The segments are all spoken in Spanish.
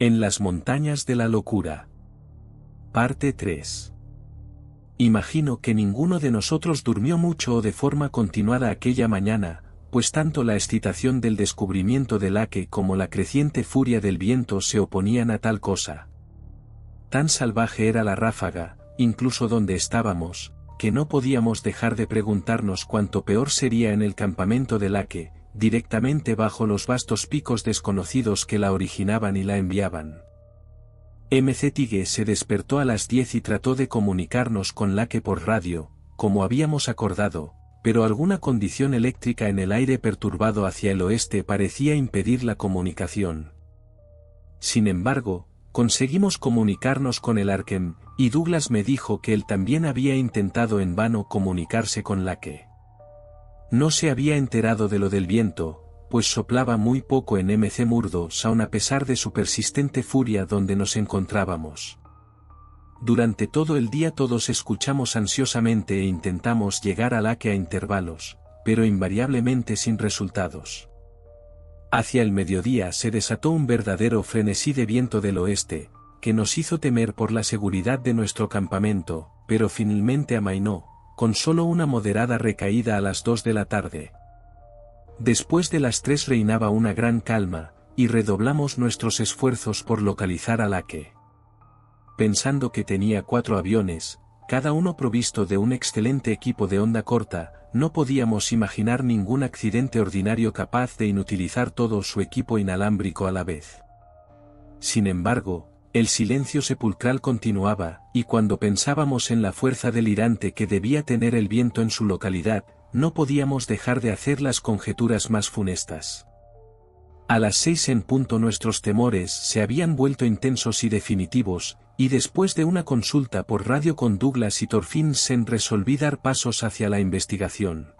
En las montañas de la locura. Parte 3. Imagino que ninguno de nosotros durmió mucho o de forma continuada aquella mañana, pues tanto la excitación del descubrimiento del Lake como la creciente furia del viento se oponían a tal cosa. Tan salvaje era la ráfaga, incluso donde estábamos, que no podíamos dejar de preguntarnos cuánto peor sería en el campamento del Lake, directamente bajo los vastos picos desconocidos que la originaban y la enviaban. MC Tigue se despertó a las 10 y trató de comunicarnos con Lake por radio, como habíamos acordado, pero alguna condición eléctrica en el aire perturbado hacia el oeste parecía impedir la comunicación. Sin embargo, conseguimos comunicarnos con el Arkham, y Douglas me dijo que él también había intentado en vano comunicarse con Lake. No se había enterado de lo del viento, pues soplaba muy poco en MC Murdo Sound a pesar de su persistente furia donde nos encontrábamos. Durante todo el día todos escuchamos ansiosamente e intentamos llegar a Lake a intervalos, pero invariablemente sin resultados. Hacia el mediodía se desató un verdadero frenesí de viento del oeste, que nos hizo temer por la seguridad de nuestro campamento, pero finalmente amainó, con solo una moderada recaída a las 2 de la tarde. Después de las 3 reinaba una gran calma, y redoblamos nuestros esfuerzos por localizar a Lake. Pensando que tenía 4 aviones, cada uno provisto de un excelente equipo de onda corta, no podíamos imaginar ningún accidente ordinario capaz de inutilizar todo su equipo inalámbrico a la vez. Sin embargo, el silencio sepulcral continuaba, y cuando pensábamos en la fuerza delirante que debía tener el viento en su localidad, no podíamos dejar de hacer las conjeturas más funestas. A las 6 en punto nuestros temores se habían vuelto intensos y definitivos, y después de una consulta por radio con Douglas y Thorfinsen resolví dar pasos hacia la investigación.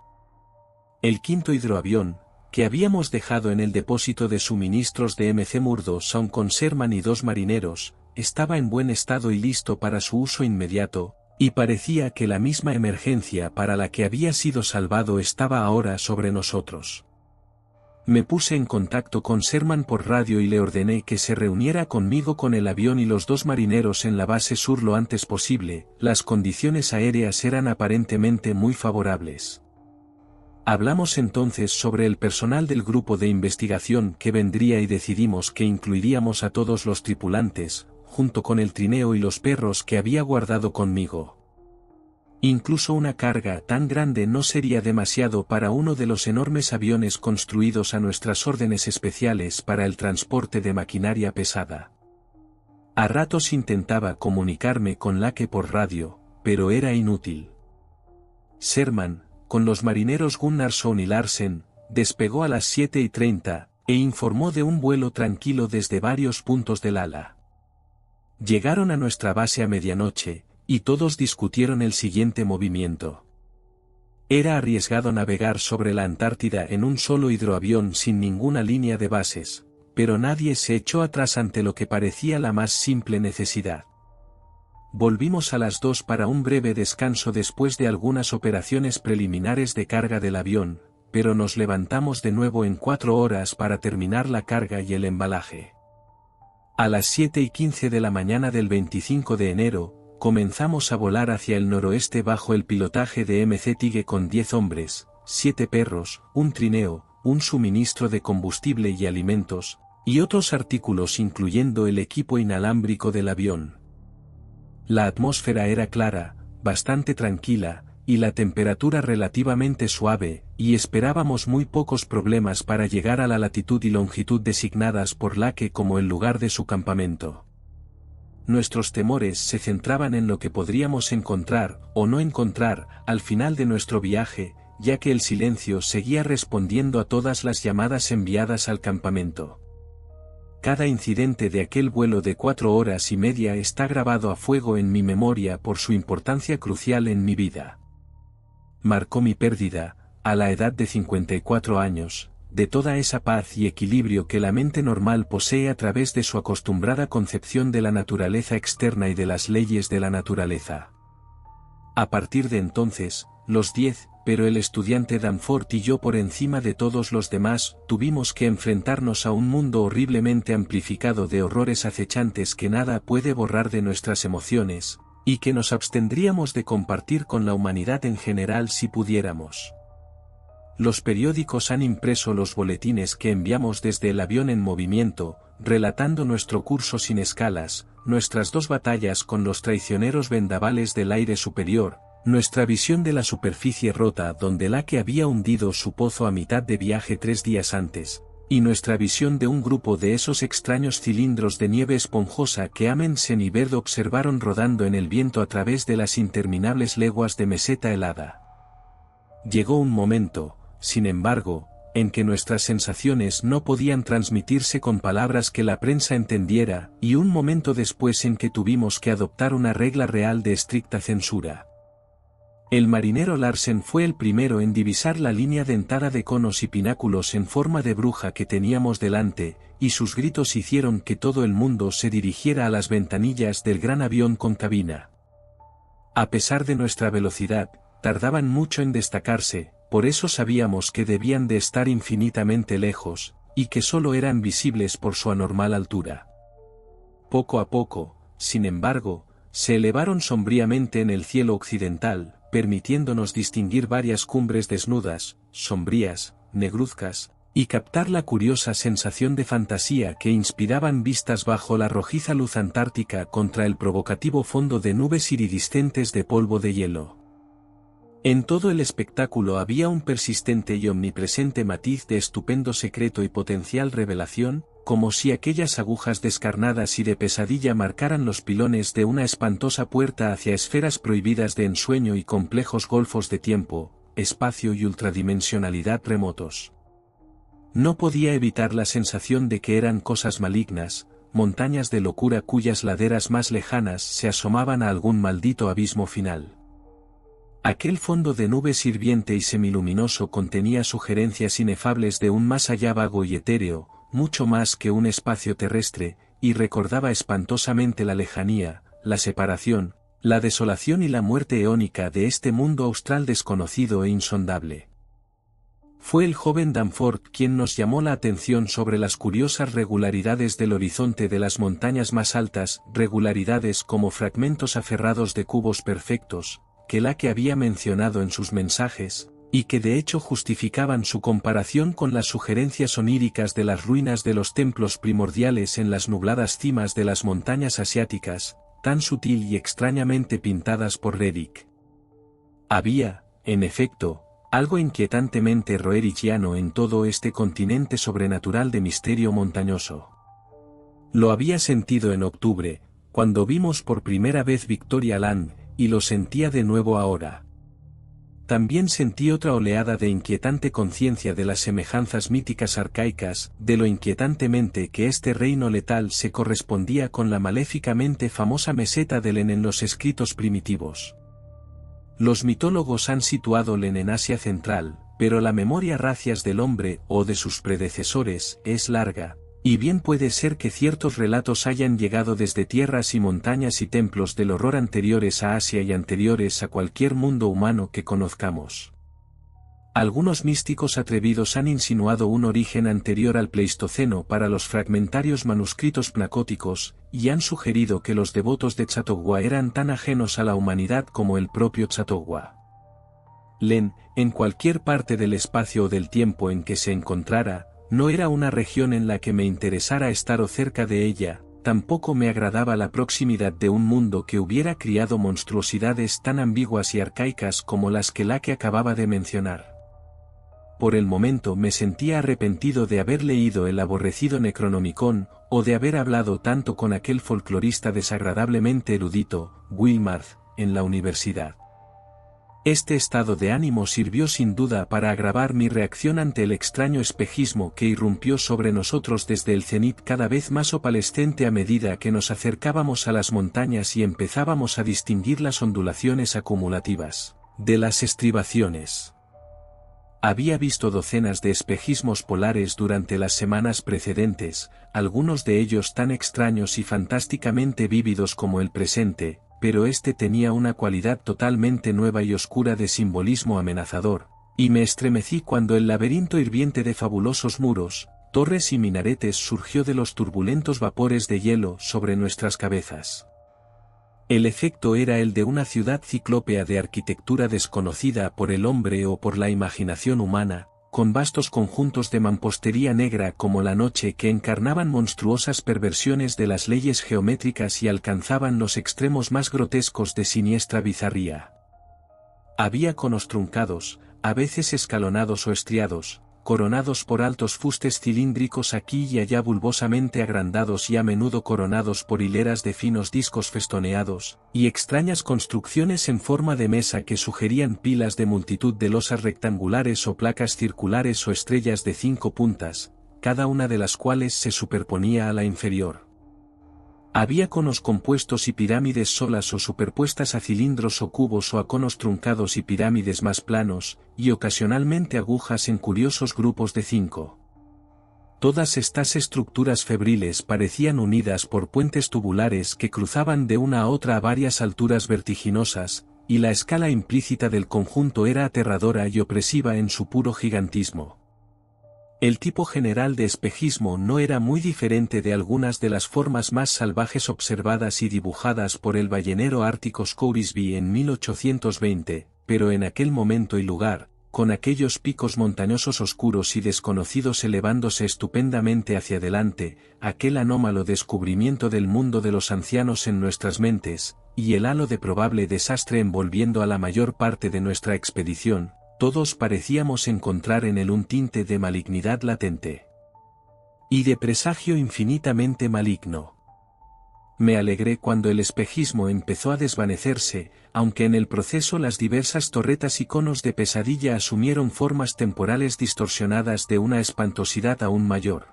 El quinto hidroavión, que habíamos dejado en el depósito de suministros de MC Murdo Sound con Sherman y 2 marineros, estaba en buen estado y listo para su uso inmediato, y parecía que la misma emergencia para la que había sido salvado estaba ahora sobre nosotros. Me puse en contacto con Sherman por radio y le ordené que se reuniera conmigo con el avión y los 2 marineros en la base sur lo antes posible. Las condiciones aéreas eran aparentemente muy favorables. Hablamos entonces sobre el personal del grupo de investigación que vendría y decidimos que incluiríamos a todos los tripulantes, junto con el trineo y los perros que había guardado conmigo. Incluso una carga tan grande no sería demasiado para uno de los enormes aviones construidos a nuestras órdenes especiales para el transporte de maquinaria pesada. A ratos intentaba comunicarme con Lake por radio, pero era inútil. Sherman, con los marineros Gunnarsson y Larsen, despegó a las 7:30, e informó de un vuelo tranquilo desde varios puntos del ala. Llegaron a nuestra base a medianoche, y todos discutieron el siguiente movimiento. Era arriesgado navegar sobre la Antártida en un solo hidroavión sin ninguna línea de bases, pero nadie se echó atrás ante lo que parecía la más simple necesidad. Volvimos a las 2 para un breve descanso después de algunas operaciones preliminares de carga del avión, pero nos levantamos de nuevo en 4 horas para terminar la carga y el embalaje. A las 7:15 de la mañana del 25 de enero, comenzamos a volar hacia el noroeste bajo el pilotaje de MC Tigue con 10 hombres, 7 perros, un trineo, un suministro de combustible y alimentos, y otros artículos incluyendo el equipo inalámbrico del avión. La atmósfera era clara, bastante tranquila, y la temperatura relativamente suave, y esperábamos muy pocos problemas para llegar a la latitud y longitud designadas por Lake como el lugar de su campamento. Nuestros temores se centraban en lo que podríamos encontrar, o no encontrar, al final de nuestro viaje, ya que el silencio seguía respondiendo a todas las llamadas enviadas al campamento. Cada incidente de aquel vuelo de 4 horas y media está grabado a fuego en mi memoria por su importancia crucial en mi vida. Marcó mi pérdida, a la edad de 54 años, de toda esa paz y equilibrio que la mente normal posee a través de su acostumbrada concepción de la naturaleza externa y de las leyes de la naturaleza. A partir de entonces, los 10, pero el estudiante Danforth y yo por encima de todos los demás, tuvimos que enfrentarnos a un mundo horriblemente amplificado de horrores acechantes que nada puede borrar de nuestras emociones, y que nos abstendríamos de compartir con la humanidad en general si pudiéramos. Los periódicos han impreso los boletines que enviamos desde el avión en movimiento, relatando nuestro curso sin escalas, nuestras 2 batallas con los traicioneros vendavales del aire superior, nuestra visión de la superficie rota donde Locke había hundido su pozo a mitad de viaje 3 días antes, y nuestra visión de un grupo de esos extraños cilindros de nieve esponjosa que Amundsen y Baird observaron rodando en el viento a través de las interminables leguas de meseta helada. Llegó un momento, sin embargo, en que nuestras sensaciones no podían transmitirse con palabras que la prensa entendiera, y un momento después en que tuvimos que adoptar una regla real de estricta censura. El marinero Larsen fue el primero en divisar la línea dentada de conos y pináculos en forma de bruja que teníamos delante, y sus gritos hicieron que todo el mundo se dirigiera a las ventanillas del gran avión con cabina. A pesar de nuestra velocidad, tardaban mucho en destacarse, por eso sabíamos que debían de estar infinitamente lejos, y que solo eran visibles por su anormal altura. Poco a poco, sin embargo, se elevaron sombríamente en el cielo occidental, permitiéndonos distinguir varias cumbres desnudas, sombrías, negruzcas, y captar la curiosa sensación de fantasía que inspiraban vistas bajo la rojiza luz antártica contra el provocativo fondo de nubes iridiscentes de polvo de hielo. En todo el espectáculo había un persistente y omnipresente matiz de estupendo secreto y potencial revelación, como si aquellas agujas descarnadas y de pesadilla marcaran los pilones de una espantosa puerta hacia esferas prohibidas de ensueño y complejos golfos de tiempo, espacio y ultradimensionalidad remotos. No podía evitar la sensación de que eran cosas malignas, montañas de locura cuyas laderas más lejanas se asomaban a algún maldito abismo final. Aquel fondo de nubes hirviente y semiluminoso contenía sugerencias inefables de un más allá vago y etéreo, mucho más que un espacio terrestre, y recordaba espantosamente la lejanía, la separación, la desolación y la muerte eónica de este mundo austral desconocido e insondable. Fue el joven Danforth quien nos llamó la atención sobre las curiosas regularidades del horizonte de las montañas más altas, regularidades como fragmentos aferrados de cubos perfectos, que Locke había mencionado en sus mensajes, y que de hecho justificaban su comparación con las sugerencias oníricas de las ruinas de los templos primordiales en las nubladas cimas de las montañas asiáticas, tan sutil y extrañamente pintadas por Redick. Había, en efecto, algo inquietantemente roerichiano en todo este continente sobrenatural de misterio montañoso. Lo había sentido en octubre, cuando vimos por primera vez Victoria Land, y lo sentía de nuevo ahora. También sentí otra oleada de inquietante conciencia de las semejanzas míticas arcaicas, de lo inquietantemente que este reino letal se correspondía con la maléficamente famosa meseta de Len en los escritos primitivos. Los mitólogos han situado Len en Asia Central, pero la memoria racias del hombre o de sus predecesores es larga, y bien puede ser que ciertos relatos hayan llegado desde tierras y montañas y templos del horror anteriores a Asia y anteriores a cualquier mundo humano que conozcamos. Algunos místicos atrevidos han insinuado un origen anterior al Pleistoceno para los fragmentarios manuscritos pnacóticos, y han sugerido que los devotos de Chautauqua eran tan ajenos a la humanidad como el propio Chautauqua. Len, en cualquier parte del espacio o del tiempo en que se encontrara, no era una región en la que me interesara estar o cerca de ella, tampoco me agradaba la proximidad de un mundo que hubiera criado monstruosidades tan ambiguas y arcaicas como las que Locke acababa de mencionar. Por el momento me sentía arrepentido de haber leído el aborrecido Necronomicon, o de haber hablado tanto con aquel folclorista desagradablemente erudito, Wilmarth, en la universidad. Este estado de ánimo sirvió sin duda para agravar mi reacción ante el extraño espejismo que irrumpió sobre nosotros desde el cenit cada vez más opalescente a medida que nos acercábamos a las montañas y empezábamos a distinguir las ondulaciones acumulativas de las estribaciones. Había visto docenas de espejismos polares durante las semanas precedentes, algunos de ellos tan extraños y fantásticamente vívidos como el presente, pero este tenía una cualidad totalmente nueva y oscura de simbolismo amenazador, y me estremecí cuando el laberinto hirviente de fabulosos muros, torres y minaretes surgió de los turbulentos vapores de hielo sobre nuestras cabezas. El efecto era el de una ciudad ciclópea de arquitectura desconocida por el hombre o por la imaginación humana, con vastos conjuntos de mampostería negra como la noche que encarnaban monstruosas perversiones de las leyes geométricas y alcanzaban los extremos más grotescos de siniestra bizarría. Había conos truncados, a veces escalonados o estriados, coronados por altos fustes cilíndricos aquí y allá bulbosamente agrandados y a menudo coronados por hileras de finos discos festoneados, y extrañas construcciones en forma de mesa que sugerían pilas de multitud de losas rectangulares o placas circulares o estrellas de 5 puntas, cada una de las cuales se superponía a la inferior. Había conos compuestos y pirámides solas o superpuestas a cilindros o cubos o a conos truncados y pirámides más planos, y ocasionalmente agujas en curiosos grupos de 5. Todas estas estructuras febriles parecían unidas por puentes tubulares que cruzaban de una a otra a varias alturas vertiginosas, y la escala implícita del conjunto era aterradora y opresiva en su puro gigantismo. El tipo general de espejismo no era muy diferente de algunas de las formas más salvajes observadas y dibujadas por el ballenero ártico Scoresby en 1820, pero en aquel momento y lugar, con aquellos picos montañosos oscuros y desconocidos elevándose estupendamente hacia adelante, aquel anómalo descubrimiento del mundo de los ancianos en nuestras mentes, y el halo de probable desastre envolviendo a la mayor parte de nuestra expedición, todos parecíamos encontrar en él un tinte de malignidad latente. Y de presagio infinitamente maligno. Me alegré cuando el espejismo empezó a desvanecerse, aunque en el proceso las diversas torretas y conos de pesadilla asumieron formas temporales distorsionadas de una espantosidad aún mayor.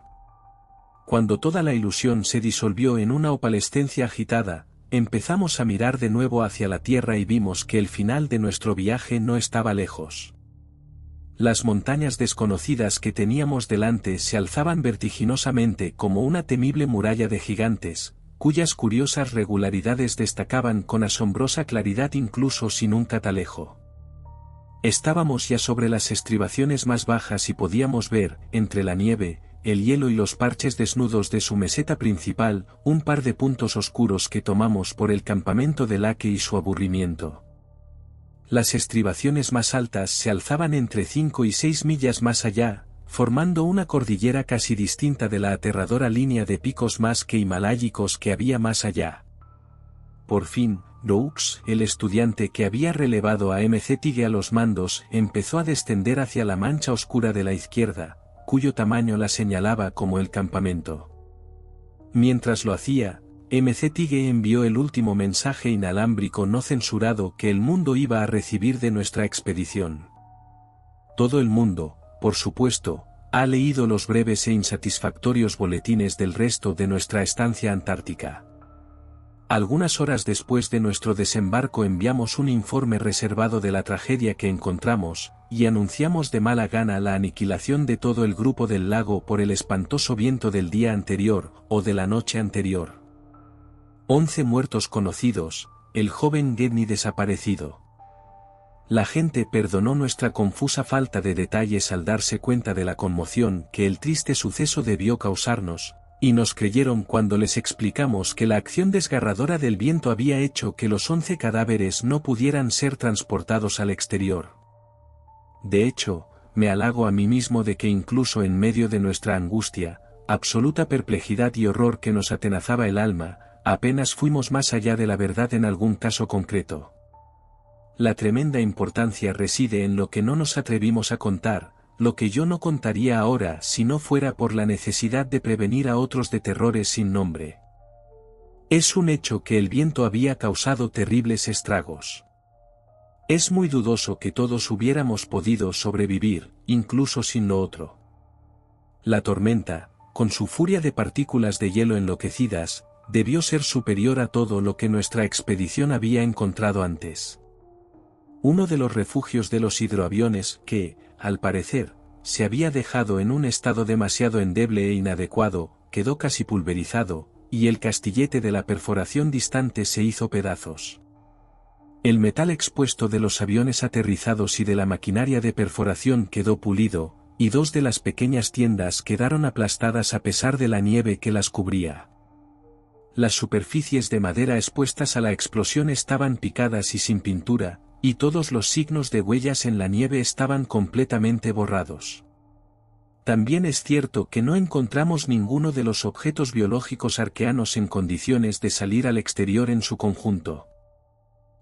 Cuando toda la ilusión se disolvió en una opalescencia agitada, empezamos a mirar de nuevo hacia la tierra y vimos que el final de nuestro viaje no estaba lejos. Las montañas desconocidas que teníamos delante se alzaban vertiginosamente como una temible muralla de gigantes, cuyas curiosas regularidades destacaban con asombrosa claridad incluso sin un catalejo. Estábamos ya sobre las estribaciones más bajas y podíamos ver, entre la nieve, el hielo y los parches desnudos de su meseta principal, un par de puntos oscuros que tomamos por el campamento de Lake y su aburrimiento. Las estribaciones más altas se alzaban entre 5 y 6 millas más allá, formando una cordillera casi distinta de la aterradora línea de picos más que himalayicos que había más allá. Por fin, Roux, el estudiante que había relevado a M.C. Tighe a los mandos, empezó a descender hacia la mancha oscura de la izquierda, cuyo tamaño la señalaba como el campamento. Mientras lo hacía, M.C. Tighe envió el último mensaje inalámbrico no censurado que el mundo iba a recibir de nuestra expedición. Todo el mundo, por supuesto, ha leído los breves e insatisfactorios boletines del resto de nuestra estancia antártica. Algunas horas después de nuestro desembarco enviamos un informe reservado de la tragedia que encontramos, y anunciamos de mala gana la aniquilación de todo el grupo del lago por el espantoso viento del día anterior, o de la noche anterior. 11 muertos conocidos, el joven Gedney desaparecido. La gente perdonó nuestra confusa falta de detalles al darse cuenta de la conmoción que el triste suceso debió causarnos, y nos creyeron cuando les explicamos que la acción desgarradora del viento había hecho que los 11 cadáveres no pudieran ser transportados al exterior. De hecho, me halago a mí mismo de que incluso en medio de nuestra angustia, absoluta perplejidad y horror que nos atenazaba el alma, apenas fuimos más allá de la verdad en algún caso concreto. La tremenda importancia reside en lo que no nos atrevimos a contar, lo que yo no contaría ahora si no fuera por la necesidad de prevenir a otros de terrores sin nombre. Es un hecho que el viento había causado terribles estragos. Es muy dudoso que todos hubiéramos podido sobrevivir, incluso sin lo otro. La tormenta, con su furia de partículas de hielo enloquecidas, debió ser superior a todo lo que nuestra expedición había encontrado antes. Uno de los refugios de los hidroaviones que, al parecer, se había dejado en un estado demasiado endeble e inadecuado, quedó casi pulverizado, y el castillete de la perforación distante se hizo pedazos. El metal expuesto de los aviones aterrizados y de la maquinaria de perforación quedó pulido, y dos de las pequeñas tiendas quedaron aplastadas a pesar de la nieve que las cubría. Las superficies de madera expuestas a la explosión estaban picadas y sin pintura, y todos los signos de huellas en la nieve estaban completamente borrados. También es cierto que no encontramos ninguno de los objetos biológicos arqueanos en condiciones de salir al exterior en su conjunto.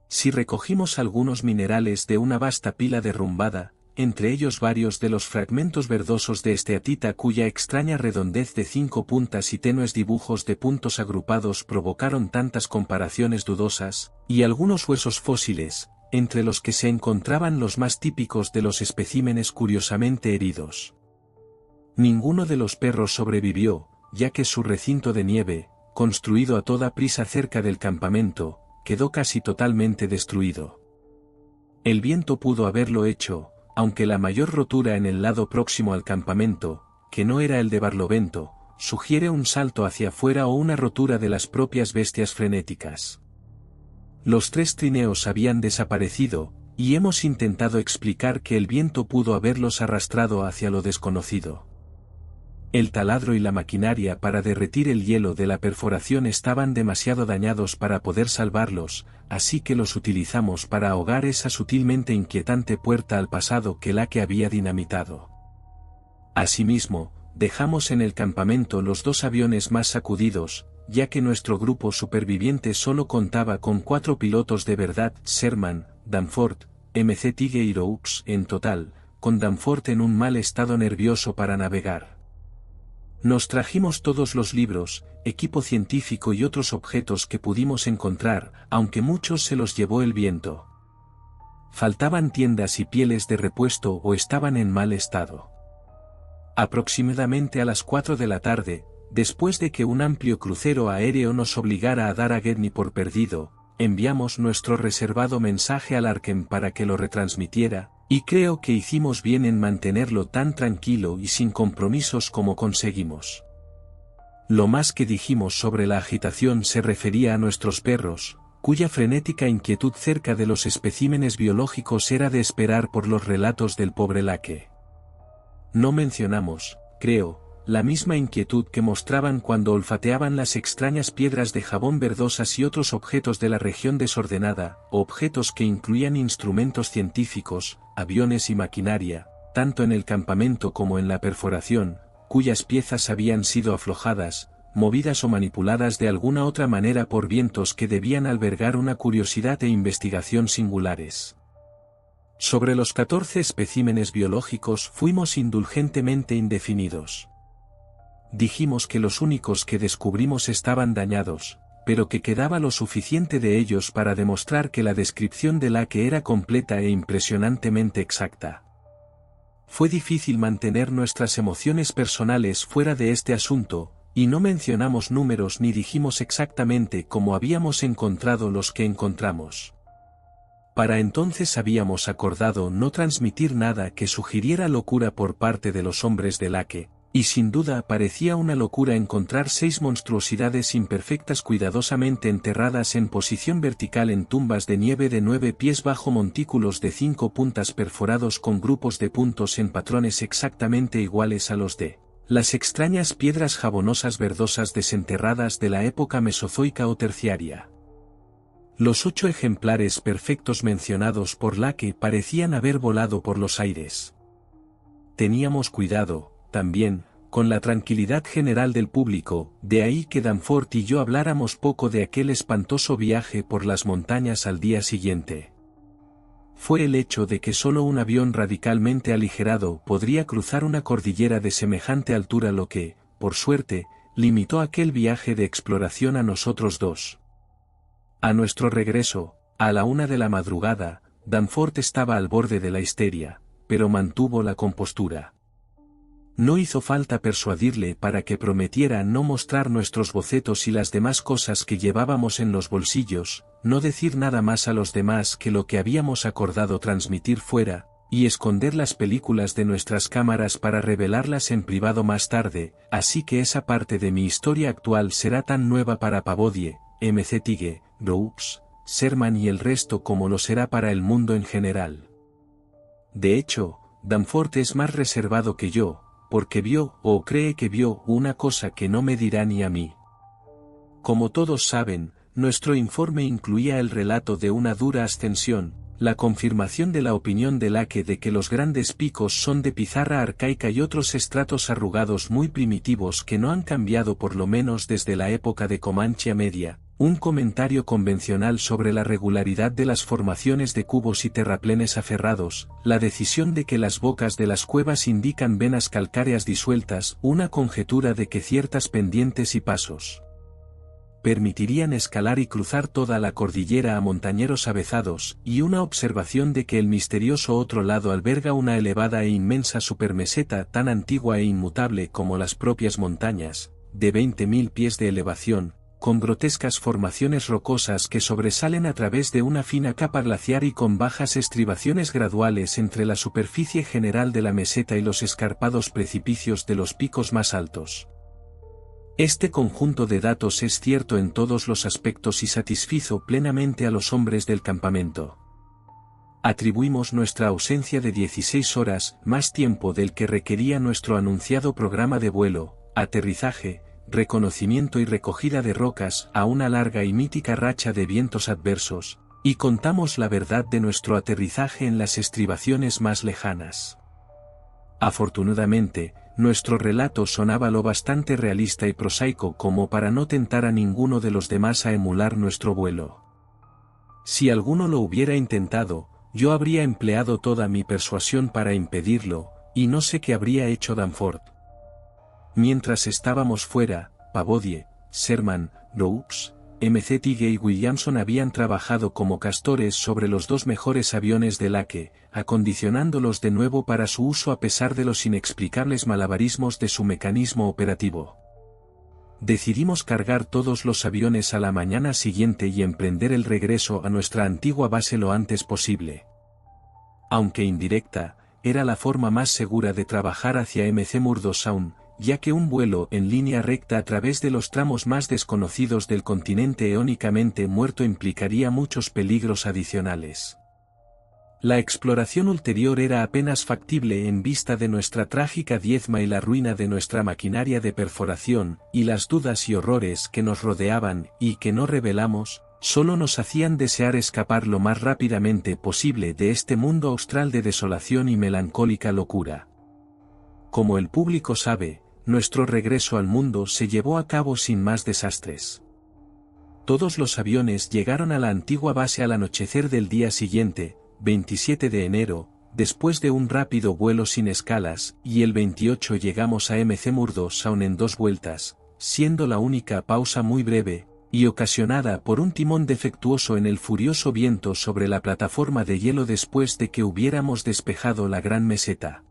Si recogimos algunos minerales de una vasta pila derrumbada, entre ellos varios de los fragmentos verdosos de esteatita cuya extraña redondez de 5 puntas y tenues dibujos de puntos agrupados provocaron tantas comparaciones dudosas, y algunos huesos fósiles, entre los que se encontraban los más típicos de los especímenes curiosamente heridos. Ninguno de los perros sobrevivió, ya que su recinto de nieve, construido a toda prisa cerca del campamento, quedó casi totalmente destruido. El viento pudo haberlo hecho, aunque la mayor rotura en el lado próximo al campamento, que no era el de Barlovento, sugiere un salto hacia afuera o una rotura de las propias bestias frenéticas. Los 3 trineos habían desaparecido, y hemos intentado explicar que el viento pudo haberlos arrastrado hacia lo desconocido. El taladro y la maquinaria para derretir el hielo de la perforación estaban demasiado dañados para poder salvarlos, así que los utilizamos para ahogar esa sutilmente inquietante puerta al pasado que Locke había dinamitado. Asimismo, dejamos en el campamento los 2 aviones más sacudidos, ya que nuestro grupo superviviente solo contaba con 4 pilotos de verdad: Sherman, Danforth, MC Tigre y Roux en total, con Danforth en un mal estado nervioso para navegar. Nos trajimos todos los libros, equipo científico y otros objetos que pudimos encontrar, aunque muchos se los llevó el viento. Faltaban tiendas y pieles de repuesto o estaban en mal estado. Aproximadamente a las 4 de la tarde, después de que un amplio crucero aéreo nos obligara a dar a Gedney por perdido, enviamos nuestro reservado mensaje al Arkham para que lo retransmitiera, y creo que hicimos bien en mantenerlo tan tranquilo y sin compromisos como conseguimos. Lo más que dijimos sobre la agitación se refería a nuestros perros, cuya frenética inquietud cerca de los especímenes biológicos era de esperar por los relatos del pobre Locke. No mencionamos, creo, la misma inquietud que mostraban cuando olfateaban las extrañas piedras de jabón verdosas y otros objetos de la región desordenada, objetos que incluían instrumentos científicos, aviones y maquinaria, tanto en el campamento como en la perforación, cuyas piezas habían sido aflojadas, movidas o manipuladas de alguna otra manera por vientos que debían albergar una curiosidad e investigación singulares. Sobre los 14 especímenes biológicos fuimos indulgentemente indefinidos. Dijimos que los únicos que descubrimos estaban dañados, pero que quedaba lo suficiente de ellos para demostrar que la descripción de Locke era completa e impresionantemente exacta. Fue difícil mantener nuestras emociones personales fuera de este asunto, y no mencionamos números ni dijimos exactamente cómo habíamos encontrado los que encontramos. Para entonces habíamos acordado no transmitir nada que sugiriera locura por parte de los hombres de Locke. Y sin duda parecía una locura encontrar 6 monstruosidades imperfectas cuidadosamente enterradas en posición vertical en tumbas de nieve de 9 pies bajo montículos de 5 puntas perforados con grupos de puntos en patrones exactamente iguales a los de las extrañas piedras jabonosas verdosas desenterradas de la época mesozoica o terciaria. Los 8 ejemplares perfectos mencionados por Locke parecían haber volado por los aires. Teníamos cuidado, también, con la tranquilidad general del público, de ahí que Danforth y yo habláramos poco de aquel espantoso viaje por las montañas al día siguiente. Fue el hecho de que solo un avión radicalmente aligerado podría cruzar una cordillera de semejante altura lo que, por suerte, limitó aquel viaje de exploración a nosotros 2. A nuestro regreso, a la 1 de la madrugada, Danforth estaba al borde de la histeria, pero mantuvo la compostura. No hizo falta persuadirle para que prometiera no mostrar nuestros bocetos y las demás cosas que llevábamos en los bolsillos, no decir nada más a los demás que lo que habíamos acordado transmitir fuera, y esconder las películas de nuestras cámaras para revelarlas en privado más tarde, así que esa parte de mi historia actual será tan nueva para Pavodier, MC Tigre, Roux, Sherman y el resto como lo será para el mundo en general. De hecho, Danforth es más reservado que yo, porque vio o cree que vio una cosa que no me dirá ni a mí. Como todos saben, nuestro informe incluía el relato de una dura ascensión, la confirmación de la opinión de Lake de que los grandes picos son de pizarra arcaica y otros estratos arrugados muy primitivos que no han cambiado por lo menos desde la época de Comanche Media, un comentario convencional sobre la regularidad de las formaciones de cubos y terraplenes aferrados, la decisión de que las bocas de las cuevas indican venas calcáreas disueltas, una conjetura de que ciertas pendientes y pasos permitirían escalar y cruzar toda la cordillera a montañeros avezados, y una observación de que el misterioso otro lado alberga una elevada e inmensa supermeseta tan antigua e inmutable como las propias montañas, de 20.000 pies de elevación, con grotescas formaciones rocosas que sobresalen a través de una fina capa glaciar y con bajas estribaciones graduales entre la superficie general de la meseta y los escarpados precipicios de los picos más altos. Este conjunto de datos es cierto en todos los aspectos y satisfizo plenamente a los hombres del campamento. Atribuimos nuestra ausencia de 16 horas, más tiempo del que requería nuestro anunciado programa de vuelo, aterrizaje, reconocimiento y recogida de rocas, a una larga y mítica racha de vientos adversos, y contamos la verdad de nuestro aterrizaje en las estribaciones más lejanas. Afortunadamente, nuestro relato sonaba lo bastante realista y prosaico como para no tentar a ninguno de los demás a emular nuestro vuelo. Si alguno lo hubiera intentado, yo habría empleado toda mi persuasión para impedirlo, y no sé qué habría hecho Danforth. Mientras estábamos fuera, Pavodier, Sherman, Rhodes, M.C. Tighe y Williamson habían trabajado como castores sobre los dos mejores aviones de Lake, acondicionándolos de nuevo para su uso a pesar de los inexplicables malabarismos de su mecanismo operativo. Decidimos cargar todos los aviones a la mañana siguiente y emprender el regreso a nuestra antigua base lo antes posible. Aunque indirecta, era la forma más segura de trabajar hacia M.C. Murdo Sound, ya que un vuelo en línea recta a través de los tramos más desconocidos del continente eónicamente muerto implicaría muchos peligros adicionales. La exploración ulterior era apenas factible en vista de nuestra trágica diezma y la ruina de nuestra maquinaria de perforación, y las dudas y horrores que nos rodeaban y que no revelamos, solo nos hacían desear escapar lo más rápidamente posible de este mundo austral de desolación y melancólica locura. Como el público sabe, nuestro regreso al mundo se llevó a cabo sin más desastres. Todos los aviones llegaron a la antigua base al anochecer del día siguiente, 27 de enero, después de un rápido vuelo sin escalas, y el 28 llegamos a M.C. Murdo Sound en 2 vueltas, siendo la única pausa muy breve, y ocasionada por un timón defectuoso en el furioso viento sobre la plataforma de hielo después de que hubiéramos despejado la gran meseta.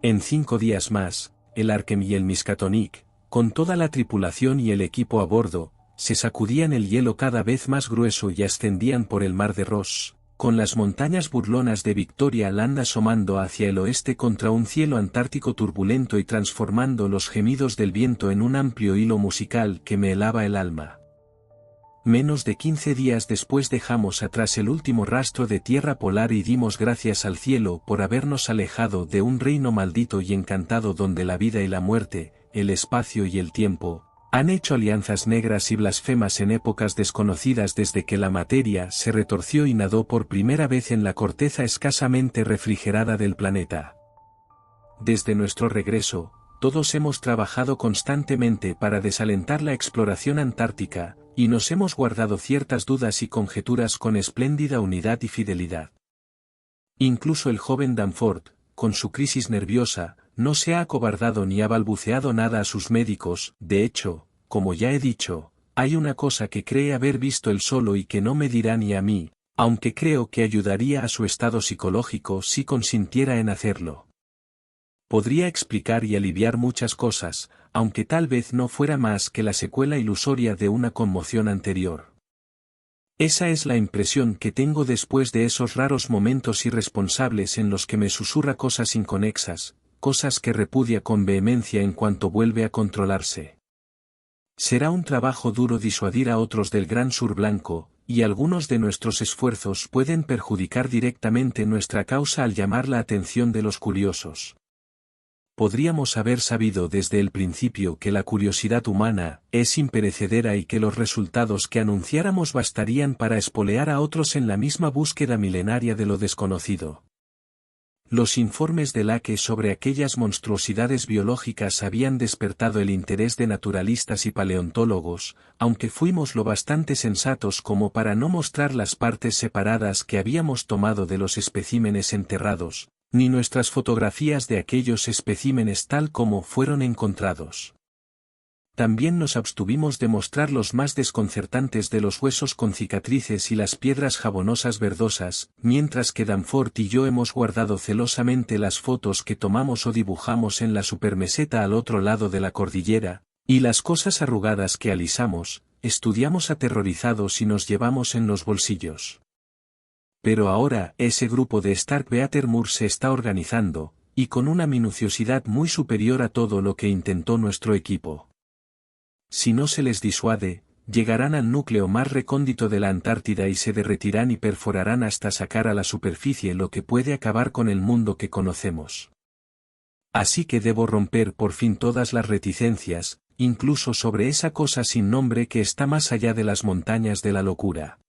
En 5 días más, el Arkham y el Miskatonic, con toda la tripulación y el equipo a bordo, se sacudían el hielo cada vez más grueso y ascendían por el mar de Ross, con las montañas burlonas de Victoria Land asomando hacia el oeste contra un cielo antártico turbulento y transformando los gemidos del viento en un amplio hilo musical que me helaba el alma. Menos de 15 días después dejamos atrás el último rastro de tierra polar y dimos gracias al cielo por habernos alejado de un reino maldito y encantado donde la vida y la muerte, el espacio y el tiempo, han hecho alianzas negras y blasfemas en épocas desconocidas desde que la materia se retorció y nadó por primera vez en la corteza escasamente refrigerada del planeta. Desde nuestro regreso, todos hemos trabajado constantemente para desalentar la exploración antártica, y nos hemos guardado ciertas dudas y conjeturas con espléndida unidad y fidelidad. Incluso el joven Danforth, con su crisis nerviosa, no se ha acobardado ni ha balbuceado nada a sus médicos. De hecho, como ya he dicho, hay una cosa que cree haber visto él solo y que no me dirá ni a mí, aunque creo que ayudaría a su estado psicológico si consintiera en hacerlo. Podría explicar y aliviar muchas cosas, aunque tal vez no fuera más que la secuela ilusoria de una conmoción anterior. Esa es la impresión que tengo después de esos raros momentos irresponsables en los que me susurra cosas inconexas, cosas que repudia con vehemencia en cuanto vuelve a controlarse. Será un trabajo duro disuadir a otros del Gran Sur Blanco, y algunos de nuestros esfuerzos pueden perjudicar directamente nuestra causa al llamar la atención de los curiosos. Podríamos haber sabido desde el principio que la curiosidad humana es imperecedera y que los resultados que anunciáramos bastarían para espolear a otros en la misma búsqueda milenaria de lo desconocido. Los informes de Locke sobre aquellas monstruosidades biológicas habían despertado el interés de naturalistas y paleontólogos, aunque fuimos lo bastante sensatos como para no mostrar las partes separadas que habíamos tomado de los especímenes enterrados, ni nuestras fotografías de aquellos especímenes tal como fueron encontrados. También nos abstuvimos de mostrar los más desconcertantes de los huesos con cicatrices y las piedras jabonosas verdosas, mientras que Danforth y yo hemos guardado celosamente las fotos que tomamos o dibujamos en la supermeseta al otro lado de la cordillera, y las cosas arrugadas que alisamos, estudiamos aterrorizados y nos llevamos en los bolsillos. Pero ahora ese grupo de Starkweather se está organizando, y con una minuciosidad muy superior a todo lo que intentó nuestro equipo. Si no se les disuade, llegarán al núcleo más recóndito de la Antártida y se derretirán y perforarán hasta sacar a la superficie lo que puede acabar con el mundo que conocemos. Así que debo romper por fin todas las reticencias, incluso sobre esa cosa sin nombre que está más allá de las montañas de la locura.